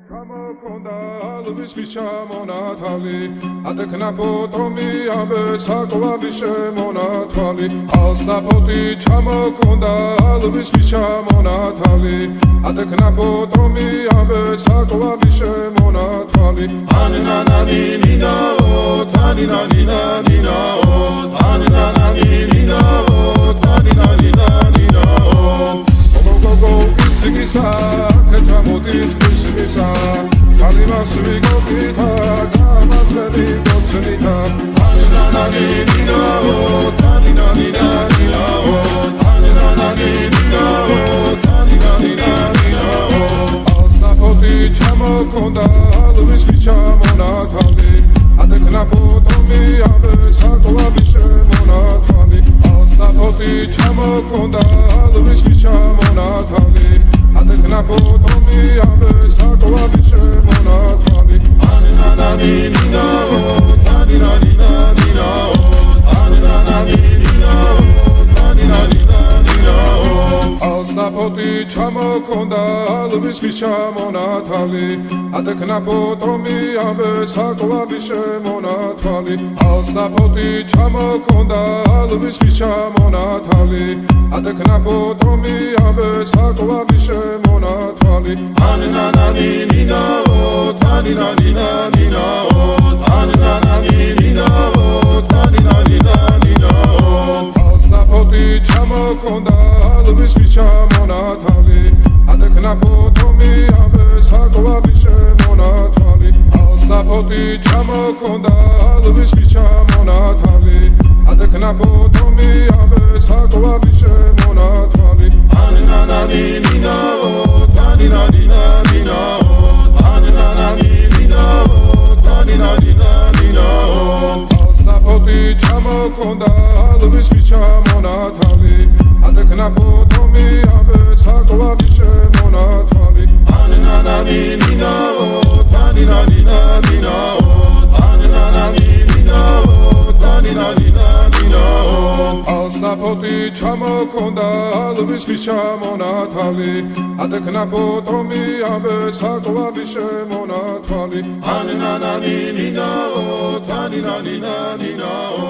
ჩამოქონდა ალვის ჩამონათალი ატეკნა ფოტომი ამბე საკვარი შემონათვალი ალსნაფოთი ჩამოქონდა ალვის ჩამონათალი ატეკნა ფოტომი ამბე საკვარი შემონათვალი ანინანანინინაო თანინანინანინაო ანინანანინინაო თანინანინანინაო გოგოგო ისიგისა კეთამოდით ისიგისა წალიმას ვიგოქითა გამაძლები გოცნითა ანინანანინინაო თანინანინანინაო ანინანანინინაო თანინანინანინაო ალსნაფოთი ჩამოქონდა ალვის ჩამონათალი ატეკნა ფოტომი ამბე საკვარი შემონათვალი ალსნაფოთი ჩამოქონდა ალვის ჩამონათალი ატეკნა ფოტომი ამბე საკვარი შემონათვალი ანინანანინინაო თანინანინანინაო ანინანანინინაო თანინანინანინაო ალსნაფოთი ჩამოქონდა ალვის ჩამონათალი ატეკნა ფოტომი ამბე საკვარი შემონათვალი ალსნაფოთი ჩამოქონდა ალვის ჩამონათალი ატეკნა ფოტომი ამბე საკვარი შემონათვალი ანინანანინინაო თანინანინანინაო ანინანანინინაო თანინანინანინაო ალსნაფოთი ჩამოქონდა ალვის ჩამონათალი ატეკნა ფოტომი ამბე საკვარი შემონათვალი ალსნაფოთი ჩამოქონდა ალვის ჩამონათალი ატეკნა ფოტომი ამბე საკვარი შემონათვალი ანინანანინინაო თანინანინანინაო ანინანანინინაო თანინანინანინაო ალსნაფოთი ჩამოქონდა ალვის ჩამონათალი ატეკნა ფოტომი ამბე საკვარი შემონათვალი ანინანანინინაო თანინანინანინაო ანინანანინინაო თანინანინანინაო ალსნაფოთი ჩამოქონდა ალვის ჩამონათალი ატეკნა ფოტომი ამბე საკვარი შემონათვალი ანინანანინინაო თანინანინანინაო